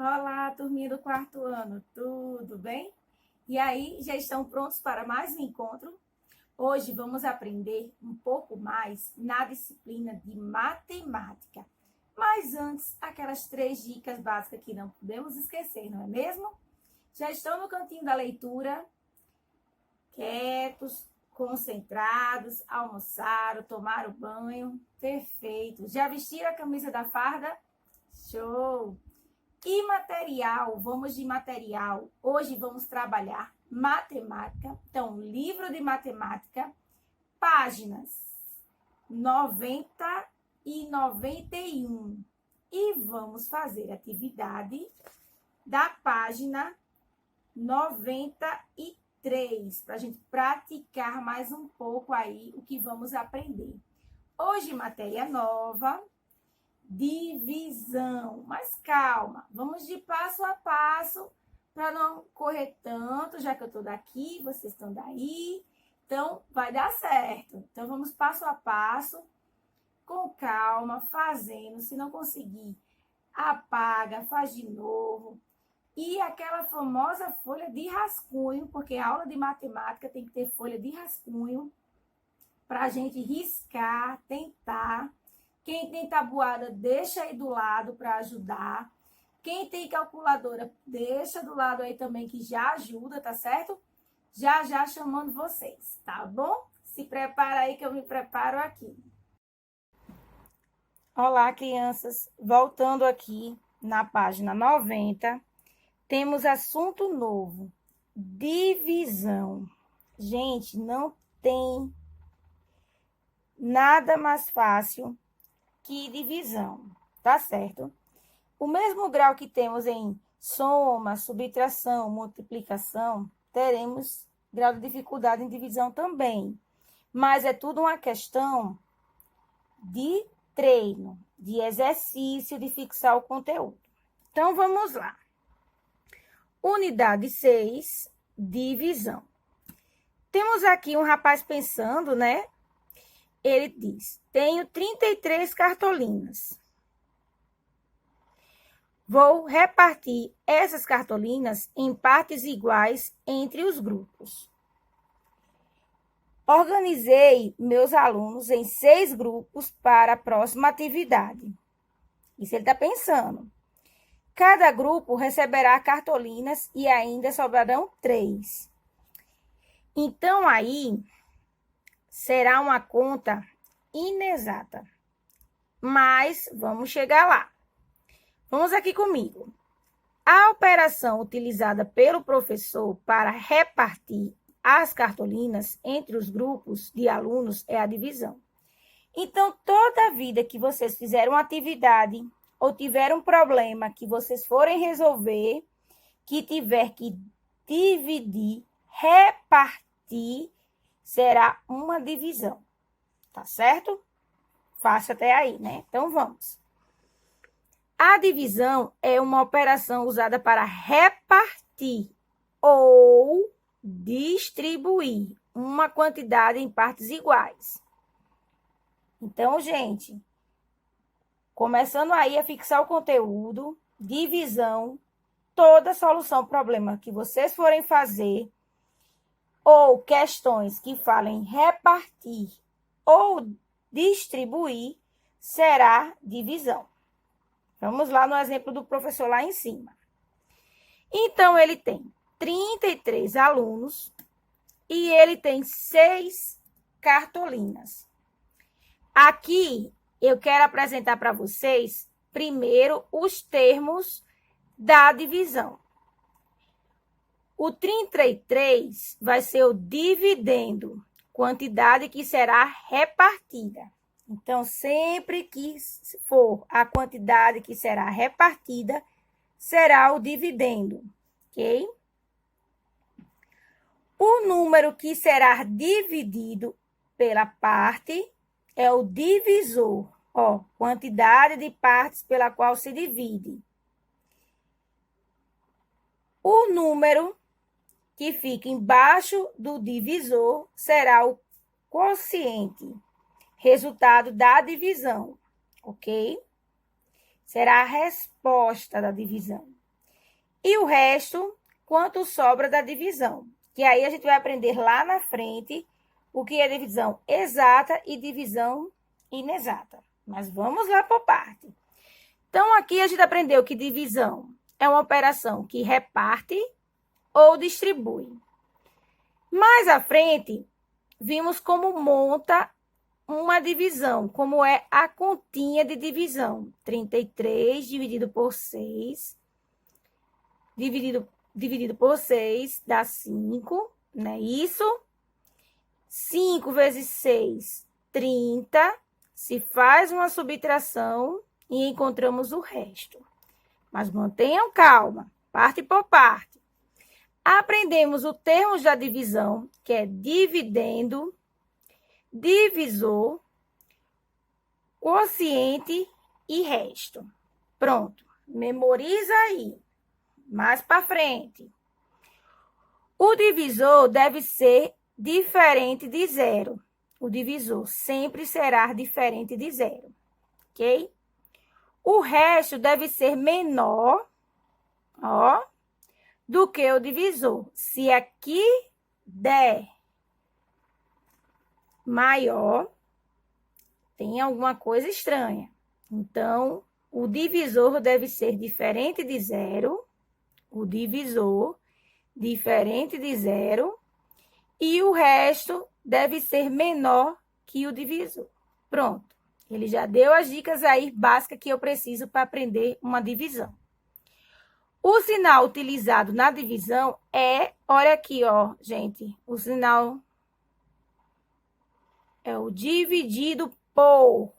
Olá, turminha do quarto ano, tudo bem? E aí, já estão prontos para mais um encontro? Hoje vamos aprender um pouco mais na disciplina de matemática. Mas antes, aquelas 3 dicas básicas que não podemos esquecer, não é mesmo? Já estão no cantinho da leitura, quietos, concentrados, almoçaram, tomaram banho? Perfeito! Já vestiram a camisa da farda? Show! E material, vamos de material. Hoje vamos trabalhar matemática. Então, livro de matemática, páginas 90 e 91. E vamos fazer atividade da página 93, para a gente praticar mais um pouco aí o que vamos aprender. Hoje, matéria nova, divisão. Mas calma, vamos de passo a passo para não correr tanto, já que eu estou daqui, vocês estão daí. Então, vai dar certo. Então, vamos passo a passo, com calma, fazendo. Se não conseguir, apaga, faz de novo. E aquela famosa folha de rascunho, porque a aula de matemática tem que ter folha de rascunho para a gente riscar, tentar. Quem tem tabuada, deixa aí do lado para ajudar. Quem tem calculadora, deixa do lado aí também, que já ajuda, tá certo? Já chamando vocês, tá bom? Se prepara aí que eu me preparo aqui. Olá, crianças. Voltando aqui na página 90, temos assunto novo, divisão. Gente, não tem nada mais fácil que divisão, tá certo? O mesmo grau que temos em soma, subtração, multiplicação, teremos grau de dificuldade em divisão também. Mas é tudo uma questão de treino, de exercício, de fixar o conteúdo. Então, vamos lá. Unidade 6, divisão. Temos aqui um rapaz pensando, né? Ele diz, tenho 33 cartolinas. Vou repartir essas cartolinas em partes iguais entre os grupos. Organizei meus alunos em 6 grupos para a próxima atividade. Isso ele está pensando. Cada grupo receberá cartolinas e ainda sobrarão 3. Então, aí, será uma conta inexata. Mas vamos chegar lá. Vamos aqui comigo. A operação utilizada pelo professor para repartir as cartolinas entre os grupos de alunos é a divisão. Então, toda vida que vocês fizeram uma atividade ou tiveram um problema que vocês forem resolver, que tiver que dividir, repartir, será uma divisão. Tá certo? Fácil até aí, né? Então, vamos. A divisão é uma operação usada para repartir ou distribuir uma quantidade em partes iguais. Então, gente, começando aí a fixar o conteúdo, divisão, toda solução problema que vocês forem fazer, ou questões que falem repartir ou distribuir, será divisão. Vamos lá no exemplo do professor lá em cima. Então, ele tem 33 alunos e ele tem 6 cartolinas. Aqui, eu quero apresentar para vocês, primeiro, os termos da divisão. O 33 vai ser o dividendo, quantidade que será repartida. Então, sempre que for a quantidade que será repartida, será o dividendo, ok? O número que será dividido pela parte é o divisor, ó, quantidade de partes pela qual se divide. O número que fica embaixo do divisor será o quociente, resultado da divisão, ok? Será a resposta da divisão. E o resto, quanto sobra da divisão. Que aí a gente vai aprender lá na frente o que é divisão exata e divisão inexata. Mas vamos lá por parte. Então, aqui a gente aprendeu que divisão é uma operação que reparte ou distribui. Mais à frente, vimos como monta uma divisão, como é a continha de divisão. 33 dividido por 6, dividido por 6, dá 5, não é isso? 5 vezes 6, 30. Se faz uma subtração e encontramos o resto. Mas mantenham calma, parte por parte. Aprendemos o termo da divisão, que é dividendo, divisor, quociente e resto. Pronto, memoriza aí. Mais para frente. O divisor deve ser diferente de zero. O divisor sempre será diferente de zero, ok? O resto deve ser menor, ó, do que o divisor. Se aqui der maior, tem alguma coisa estranha. Então, o divisor deve ser diferente de zero, o divisor diferente de zero, e o resto deve ser menor que o divisor. Pronto. Ele já deu as dicas aí básicas que eu preciso para aprender uma divisão. O sinal utilizado na divisão é, olha aqui, ó, gente, o sinal é o dividido por.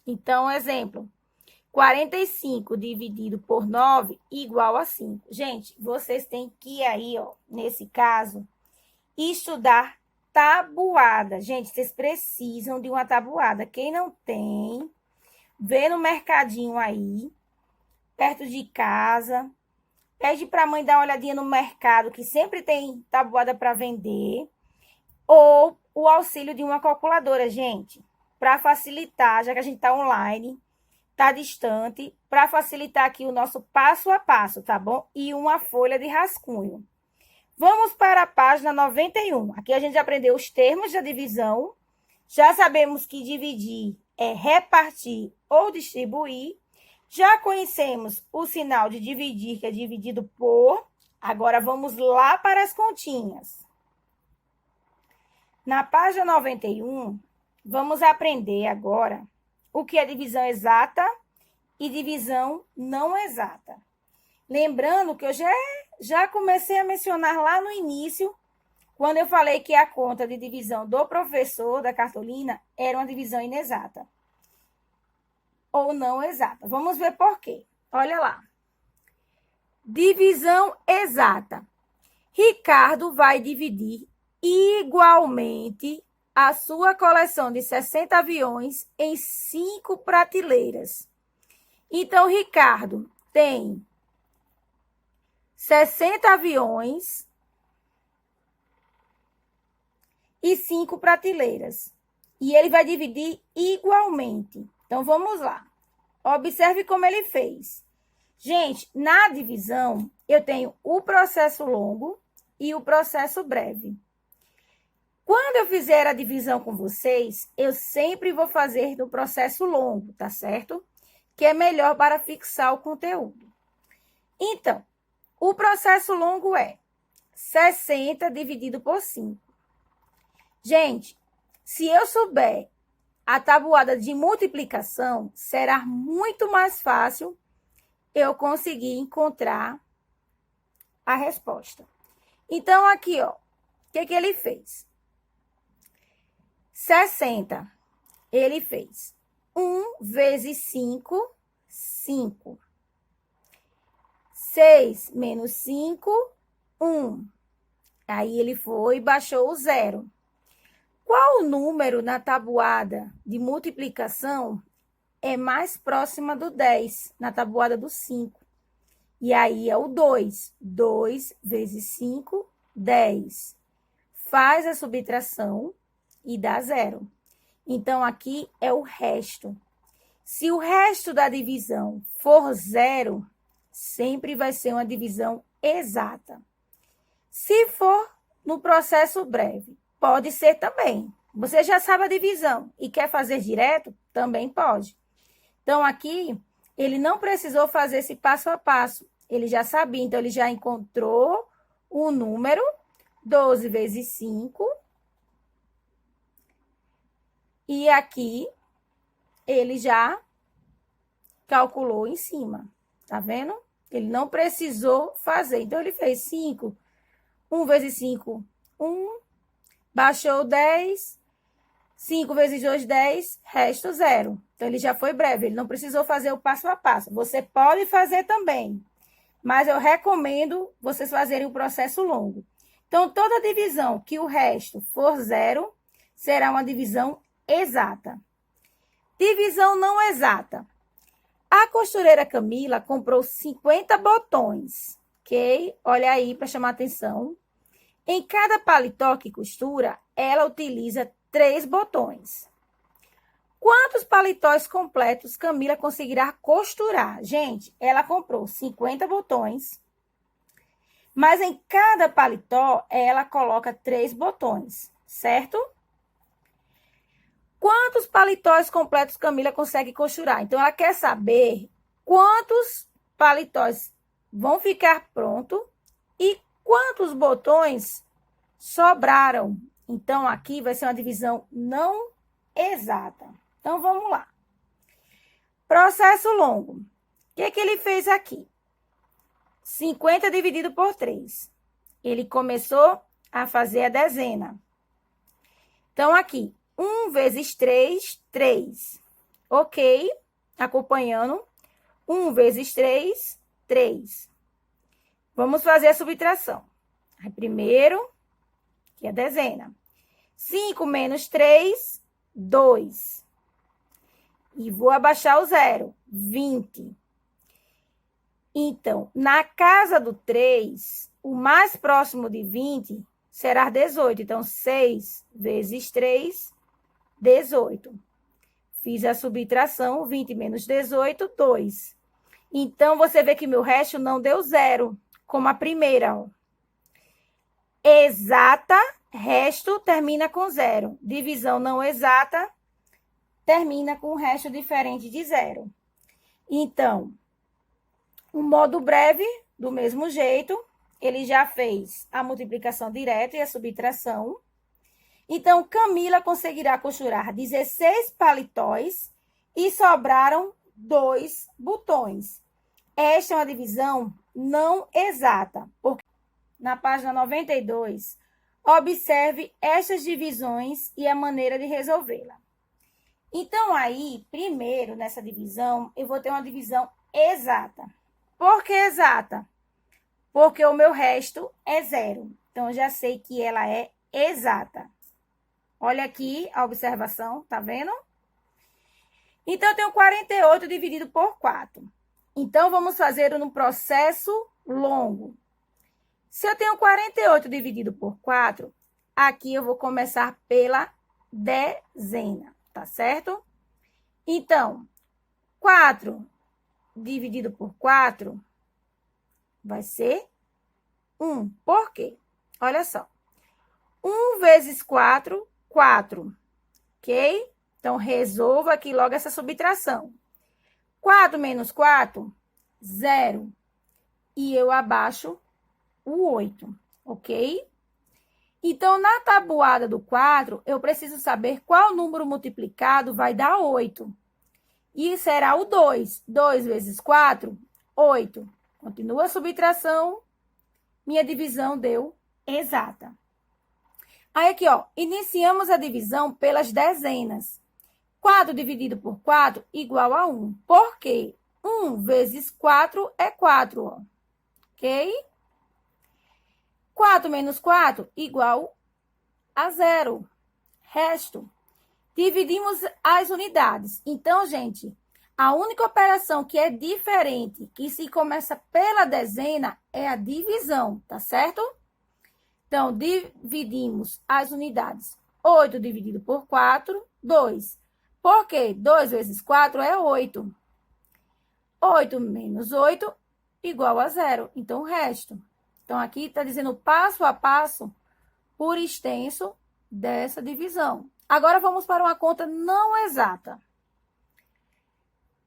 Então, exemplo, 45 dividido por 9 igual a 5. Gente, vocês têm que ir aí, ó, nesse caso, estudar tabuada. Gente, vocês precisam de uma tabuada. Quem não tem, vê no mercadinho aí, perto de casa. Pede para a mãe dar uma olhadinha no mercado, que sempre tem tabuada para vender. Ou o auxílio de uma calculadora, gente, para facilitar, já que a gente está online, está distante, para facilitar aqui o nosso passo a passo, tá bom? E uma folha de rascunho. Vamos para a página 91. Aqui a gente já aprendeu os termos da divisão. Já sabemos que dividir é repartir ou distribuir. Já conhecemos o sinal de dividir, que é dividido por. Agora, vamos lá para as continhas. Na página 91, vamos aprender agora o que é divisão exata e divisão não exata. Lembrando que eu já comecei a mencionar lá no início, quando eu falei que a conta de divisão do professor da cartolina era uma divisão inexata. Ou não exata. Vamos ver por quê. Olha lá. Divisão exata. Ricardo vai dividir igualmente a sua coleção de 60 aviões em 5 prateleiras. Então, Ricardo tem 60 aviões e 5 prateleiras. E ele vai dividir igualmente. Então, vamos lá. Observe como ele fez. Gente, na divisão, eu tenho o processo longo e o processo breve. Quando eu fizer a divisão com vocês, eu sempre vou fazer no processo longo, tá certo? Que é melhor para fixar o conteúdo. Então, o processo longo é 60 dividido por 5. Gente, se eu souber a tabuada de multiplicação, será muito mais fácil eu conseguir encontrar a resposta. Então, aqui, ó, o que ele fez? 60, ele fez 1 vezes 5, 5. 6 menos 5, 1. Aí ele foi e baixou o 0. Qual número na tabuada de multiplicação é mais próxima do 10, na tabuada do 5? E aí é o 2. 2 vezes 5, 10. Faz a subtração e dá 0. Então, aqui é o resto. Se o resto da divisão for 0, sempre vai ser uma divisão exata. Se for no processo breve, pode ser também. Você já sabe a divisão e quer fazer direto? Também pode. Então, aqui, ele não precisou fazer esse passo a passo. Ele já sabia, então, ele já encontrou o número 12 vezes 5. E aqui, ele já calculou em cima. Tá vendo? Ele não precisou fazer. Então, ele fez 5. 1 vezes 5, 1. Baixou 10. 5 vezes 2, 10. Resto 0. Então, ele já foi breve. Ele não precisou fazer o passo a passo. Você pode fazer também. Mas eu recomendo vocês fazerem o processo longo. Então, toda divisão que o resto for 0, será uma divisão exata. Divisão não exata. A costureira Camila comprou 50 botões, ok? Olha aí para chamar atenção. Em cada paletó que costura, ela utiliza 3 botões. Quantos paletós completos Camila conseguirá costurar? Gente, ela comprou 50 botões, mas em cada paletó ela coloca 3 botões, certo? Quantos paletós completos Camila consegue costurar? Então, ela quer saber quantos paletós vão ficar prontos e quantos botões sobraram. Então, aqui vai ser uma divisão não exata. Então, vamos lá. Processo longo. O que ele fez aqui? 50 dividido por 3. Ele começou a fazer a dezena. Então, aqui, 1 vezes 3, 3. Ok? Acompanhando. 1 vezes 3, 3. Vamos fazer a subtração. Aí, primeiro, que é a dezena. 5 menos 3, 2. E vou abaixar o 0, 20. Então, na casa do 3, o mais próximo de 20 será 18. Então, 6 vezes 3, 18. Fiz a subtração, 20 menos 18, 2. Então, você vê que meu resto não deu 0, como a primeira, ó. Exata, resto termina com 0. Divisão não exata, termina com um resto diferente de 0. Então, o modo breve, do mesmo jeito, ele já fez a multiplicação direta e a subtração. Então, Camila conseguirá costurar 16 paletóis e sobraram 2 botões. Esta é uma divisão não exata, porque na página 92, observe estas divisões e a maneira de resolvê-la. Então, aí, primeiro, nessa divisão, eu vou ter uma divisão exata. Por que exata? Porque o meu resto é 0. Então, eu já sei que ela é exata. Olha aqui a observação, tá vendo? Então, eu tenho 48 dividido por 4. Então, vamos fazer no processo longo. Se eu tenho 48 dividido por 4, aqui eu vou começar pela dezena, tá certo? Então, 4 dividido por 4 vai ser 1. Por quê? Olha só. 1 vezes 4, 4. Ok? Então, resolva aqui logo essa subtração. 4 menos 4, 0. E eu abaixo o 8, ok? Então, na tabuada do 4, eu preciso saber qual número multiplicado vai dar 8. E será o 2. 2 vezes 4, 8. Continua a subtração. Minha divisão deu exata. Aí, aqui, ó, iniciamos a divisão pelas dezenas. 4 dividido por 4 igual a 1. Por quê? 1 vezes 4 é 4, ó. Ok? 4 menos 4 igual a 0. Resto. Dividimos as unidades. Então, gente, a única operação que é diferente, que se começa pela dezena, é a divisão, tá certo? Então, dividimos as unidades. 8 dividido por 4, 2. Por quê? 2 vezes 4 é 8. 8 menos 8 igual a 0. Então, o resto. Então, aqui está dizendo passo a passo por extenso dessa divisão. Agora, vamos para uma conta não exata.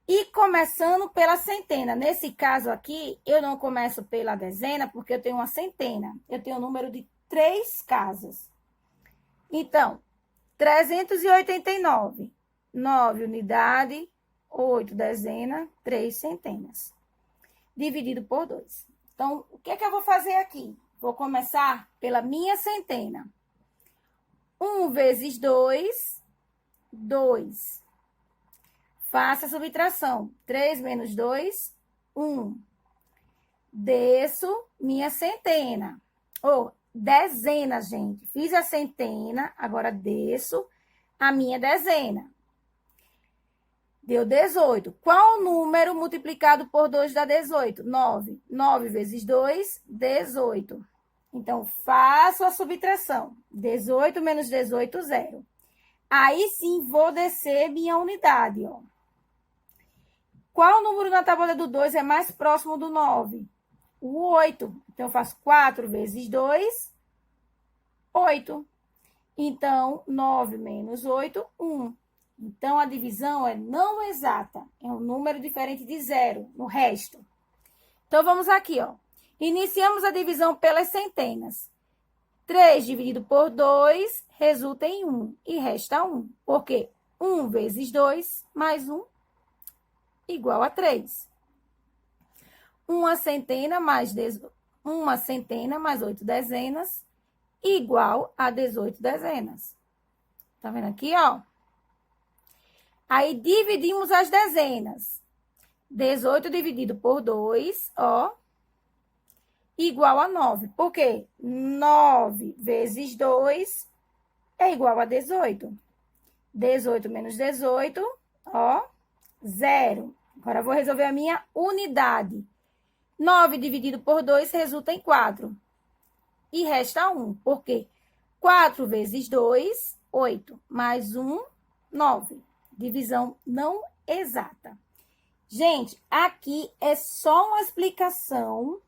E começando pela centena. Nesse caso aqui, eu não começo pela dezena, porque eu tenho uma centena. Eu tenho um número de 3 casas. Então, 389. 9 unidade, 8 dezena, 3 centenas. Dividido por 2. Então, o que é que eu vou fazer aqui? Vou começar pela minha centena. 1 vezes 2, 2. Faça a subtração. 3 menos 2, 1. Desço minha centena. Ou dezena, gente. Fiz a centena, agora desço a minha dezena. Deu 18. Qual o número multiplicado por 2 dá 18? 9. 9 vezes 2, 18. Então, faço a subtração. 18 menos 18, 0. Aí sim, vou descer minha unidade, ó. Qual número na tábua do 2 é mais próximo do 9? O 8. Então, eu faço 4 vezes 2, 8. Então, 9 menos 8, 1. Então, a divisão é não exata. É um número diferente de 0 no resto. Então, vamos aqui, ó. Iniciamos a divisão pelas centenas. 3 dividido por 2 resulta em 1 e resta 1. Por quê? 1 vezes 2 mais 1 igual a 3. Uma centena mais 8 dezenas igual a 18 dezenas. Tá vendo aqui, ó? Aí, dividimos as dezenas. 18 dividido por 2, ó, igual a 9. Por quê? 9 vezes 2 é igual a 18. 18 menos 18, ó, 0. Agora, eu vou resolver a minha unidade. 9 dividido por 2 resulta em 4. E resta 1. Por quê? 4 vezes 2, 8. Mais 1, 9. Divisão não exata. Gente, aqui é só uma explicação